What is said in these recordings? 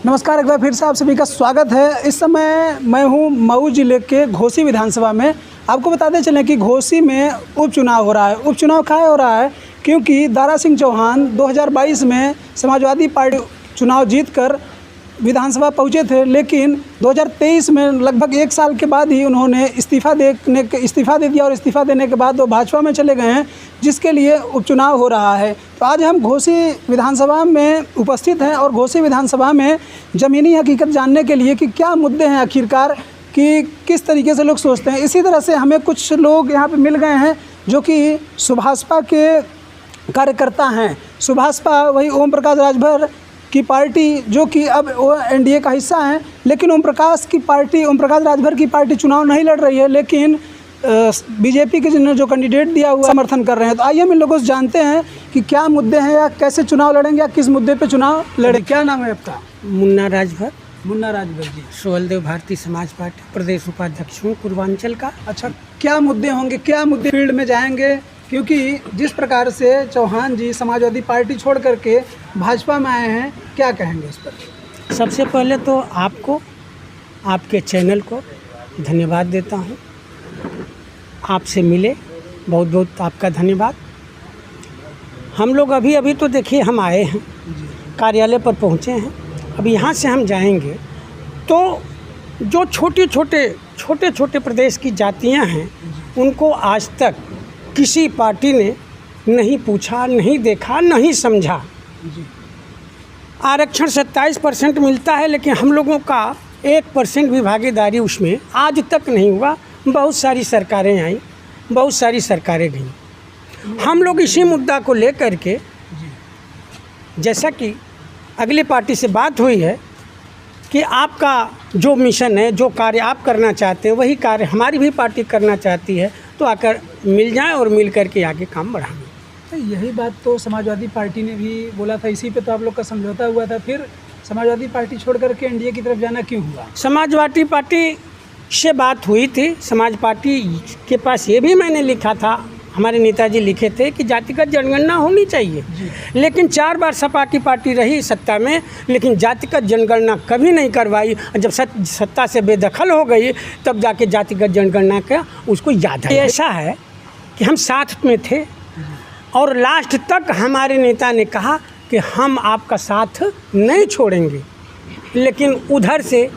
नमस्कार, एक बार फिर से आप सभी का स्वागत है। इस समय मैं हूं मऊ जिले के घोसी विधानसभा में। आपको बताते चलें कि घोसी में उपचुनाव हो रहा है। उपचुनाव काहे हो रहा है? क्योंकि दारा सिंह चौहान 2022 में समाजवादी पार्टी चुनाव जीतकर विधानसभा पहुंचे थे, लेकिन 2023 में लगभग 1 साल के बाद ही उन्होंने इस्तीफ़ा दे दिया और इस्तीफ़ा देने के बाद वो भाजपा में चले गए हैं, जिसके लिए उपचुनाव हो रहा है। तो आज हम घोसी विधानसभा में उपस्थित हैं और घोसी विधानसभा में ज़मीनी हकीकत जानने के लिए कि क्या मुद्दे हैं आखिरकार, कि किस तरीके से लोग सोचते हैं। इसी तरह से हमें कुछ लोग यहाँ पे मिल गए हैं जो कि सुभाषपा के कार्यकर्ता हैं। सुभाषपा वही ओम प्रकाश राजभर की पार्टी, जो कि अब वो एनडीए का हिस्सा है, लेकिन ओम प्रकाश राजभर की पार्टी चुनाव नहीं लड़ रही है, लेकिन बीजेपी के जिन्होंने जो कैंडिडेट दिया हुआ समर्थन कर रहे हैं। तो आइए हम इन लोगों से जानते हैं कि क्या मुद्दे हैं या कैसे चुनाव लड़ेंगे या किस मुद्दे पे चुनाव लड़े। क्या नाम है आपका? मुन्ना राजभर जी। सोहलदेव भारतीय समाज पार्टी प्रदेश उपाध्यक्ष हूँ पूर्वांचल का। अच्छा, क्या मुद्दे होंगे, क्या मुद्दे फील्ड में जाएंगे? क्योंकि जिस प्रकार से चौहान जी समाजवादी पार्टी छोड़ करके भाजपा में आए हैं, क्या कहेंगे इस पर? सबसे पहले तो आपको, आपके चैनल को धन्यवाद देता हूँ। आपसे मिले, बहुत बहुत आपका धन्यवाद। हम लोग अभी तो देखिए, हम आए हैं, कार्यालय पर पहुँचे हैं। अब यहाँ से हम जाएंगे तो जो छोटे छोटे प्रदेश की जातियाँ हैं, उनको आज तक किसी पार्टी ने नहीं पूछा, नहीं देखा, नहीं समझा। आरक्षण 27% मिलता है, लेकिन हम लोगों का 1% भी भागीदारी उसमें आज तक नहीं हुआ। बहुत सारी सरकारें आईं, बहुत सारी सरकारें गईं। हम लोग इसी मुद्दा को लेकर के, जैसा कि अगली पार्टी से बात हुई है कि आपका जो मिशन है, जो कार्य आप करना चाहते हैं, वही कार्य हमारी भी पार्टी करना चाहती है, तो आकर मिल जाएं और मिल कर के आगे काम बढ़ाएं। तो यही बात तो समाजवादी पार्टी ने भी बोला था, इसी पे तो आप लोग का समझौता हुआ था। फिर समाजवादी पार्टी छोड़ करके एनडीए की तरफ जाना क्यों हुआ? समाजवादी पार्टी से बात हुई थी। समाज पार्टी के पास ये भी मैंने लिखा था, हमारे नेताजी लिखे थे कि जातिगत जनगणना होनी चाहिए, लेकिन 4 बार सपा की पार्टी रही सत्ता में, लेकिन जातिगत जनगणना कभी नहीं करवाई। जब सत्ता से बेदखल हो गई, तब जाके जातिगत जनगणना का उसको याद है। ऐसा है कि हम साथ में थे और लास्ट तक हमारे नेता ने कहा कि हम आपका साथ नहीं छोड़ेंगे, लेकिन उधर से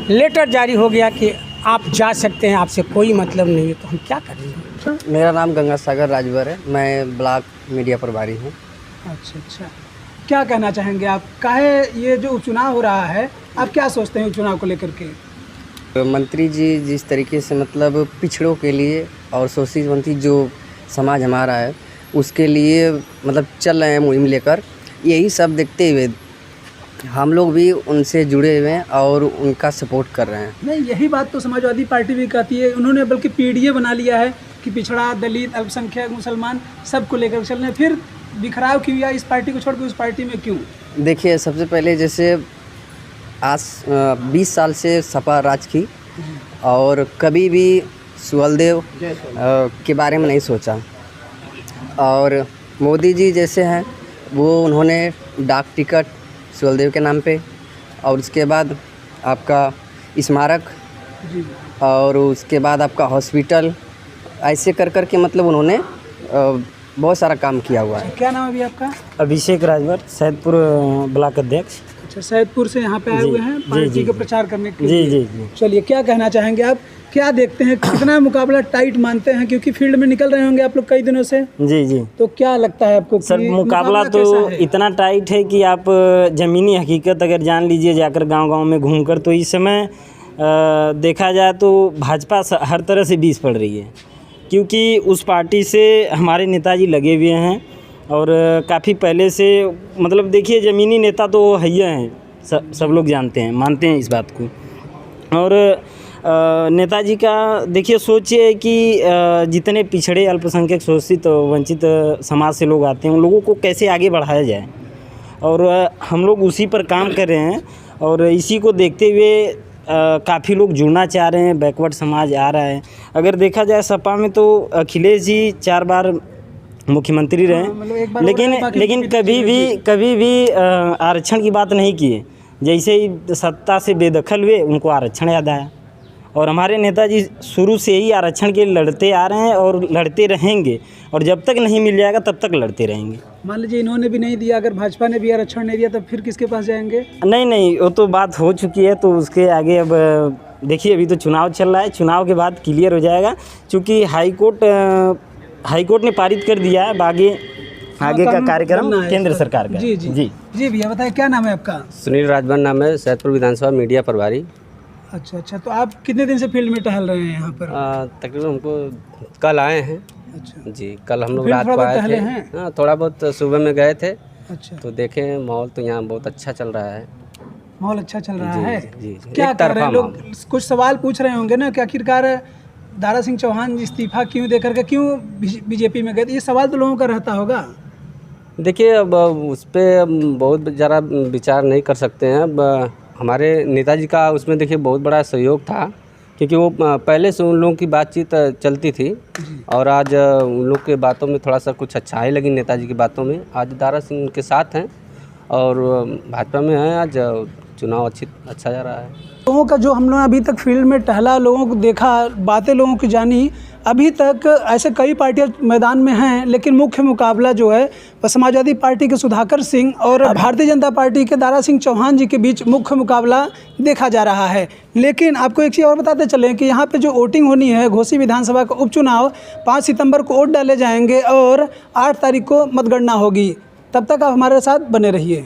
लेटर जारी हो गया कि आप जा सकते हैं, आपसे कोई मतलब नहीं है। तो हम क्या करेंगे? मेरा नाम गंगा सागर राजभर है, मैं ब्लॉक मीडिया प्रभारी हूँ। अच्छा, क्या कहना चाहेंगे आप? काहे ये जो उपचुनाव हो रहा है, आप क्या सोचते हैं उपचुनाव को लेकर के? मंत्री जी जिस तरीके से मतलब पिछड़ों के लिए और शोषित वंचित जो समाज हमारा है, उसके लिए मतलब चल रहे हैं मुहिम लेकर, यही सब देखते हुए हम लोग भी उनसे जुड़े हुए हैं और उनका सपोर्ट कर रहे हैं। नहीं, यही बात तो समाजवादी पार्टी भी कहती है। उन्होंने बल्कि पीडीए बना लिया है कि पिछड़ा, दलित, अल्पसंख्यक, मुसलमान सबको लेकर चल रहे हैं। फिर बिखराव क्यों, या इस पार्टी को छोड़ के उस पार्टी में क्यों? देखिए, सबसे पहले जैसे आज 20 साल से सपा राज की और कभी भी सुहलदेव के बारे में नहीं सोचा। और मोदी जी जैसे हैं, वो उन्होंने डाक टिकट सुहलदेव के नाम पे, और उसके बाद आपका स्मारक, और उसके बाद आपका हॉस्पिटल, ऐसे कर के मतलब उन्होंने बहुत सारा काम किया हुआ है। क्या नाम है अभी आपका? अभिषेक राजभर, सैदपुर ब्लॉक अध्यक्ष। अच्छा, सैदपुर से यहाँ पे आए हुए हैं पार्टी के प्रचार करने के लिए। जी। चलिए, क्या कहना चाहेंगे आप? क्या देखते हैं, कितना मुकाबला टाइट मानते हैं? क्योंकि फील्ड में निकल रहे होंगे आप लोग कई दिनों से। जी। तो क्या लगता है आपको? सर, मुकाबला तो इतना टाइट है कि आप ज़मीनी हकीकत अगर जान लीजिए जाकर गांव में घूमकर, तो इस समय देखा जाए तो भाजपा हर तरह से बीस पड़ रही है, क्योंकि उस पार्टी से हमारे नेताजी लगे हुए हैं और काफ़ी पहले से, मतलब देखिए, ज़मीनी नेता तो वो हैया हैं, सब लोग जानते हैं, मानते हैं इस बात को। और नेताजी का देखिए, सोचिए कि जितने पिछड़े, अल्पसंख्यक, शोषित, वंचित समाज से लोग आते हैं, उन लोगों को कैसे आगे बढ़ाया जाए, और हम लोग उसी पर काम कर रहे हैं। और इसी को देखते हुए काफ़ी लोग जुड़ना चाह रहे हैं, बैकवर्ड समाज आ रहा है। अगर देखा जाए सपा में तो अखिलेश जी 4 बार मुख्यमंत्री रहे, लेकिन कभी भी आरक्षण की बात नहीं किए। जैसे ही सत्ता से बेदखल हुए उनको आरक्षण याद आया। और हमारे नेताजी शुरू से ही आरक्षण के लिए लड़ते आ रहे हैं और लड़ते रहेंगे, और जब तक नहीं मिल जाएगा तब तक लड़ते रहेंगे। मान लीजिए इन्होंने भी नहीं दिया, अगर भाजपा ने भी आरक्षण नहीं दिया तो फिर किसके पास जाएंगे? नहीं, वो तो बात हो चुकी है, तो उसके आगे अब देखिए, अभी तो चुनाव चल रहा है, चुनाव के बाद क्लियर हो जाएगा, क्योंकि हाईकोर्ट ने पारित कर दिया है। आगे का कार्यक्रम केंद्र सरकार का। जी भैया बताइए, क्या नाम है आपका? सुनील राजभर नाम है, सैदपुर विधानसभा मीडिया प्रभारी। अच्छा, तो आप कितने दिन से फील्ड में टहल रहे हैं यहाँ पर? तकरीबन हमको कल आए हैं। अच्छा जी, कल हम लोग फिर रात थोड़ा को बहुत आए टहले थे। हैं? हाँ, थोड़ा बहुत सुबह में गए थे, अच्छा, तो देखे माहौल तो यहाँ बहुत अच्छा चल रहा है। माहौल अच्छा चल रहा जी, है। जी, क्या एक कर रहे तरफा हैं लोग? कुछ सवाल पूछ रहे होंगे ना कि आखिरकार दारा सिंह चौहान इस्तीफा क्यों दे करके क्यों बीजेपी में गए? ये सवाल तो लोगों का रहता होगा। देखिए, अब उस पर बहुत ज़्यादा विचार नहीं कर सकते हैं। अब हमारे नेताजी का उसमें देखिए बहुत बड़ा सहयोग था, क्योंकि वो पहले से उन लोगों की बातचीत चलती थी, और आज उन लोग के बातों में थोड़ा सा कुछ अच्छाई लगी नेताजी की बातों में। आज दारा सिंह उनके साथ हैं और भाजपा में हैं। आज चुनाव अच्छा जा रहा है। लोगों का जो हम लोग अभी तक फील्ड में टहला, लोगों को देखा, बातें लोगों की जानी, अभी तक ऐसे कई पार्टियां मैदान में हैं, लेकिन मुख्य मुकाबला जो है वह समाजवादी पार्टी के सुधाकर सिंह और भारतीय जनता पार्टी के दारा सिंह चौहान जी के बीच मुख्य मुकाबला देखा जा रहा है। लेकिन आपको एक चीज़ और बताते चलें कि यहाँ पे जो वोटिंग होनी है, घोसी विधानसभा का उपचुनाव 5 सितंबर को वोट डाले जाएंगे और 8 तारीख को मतगणना होगी। तब तक आप हमारे साथ बने रहिए।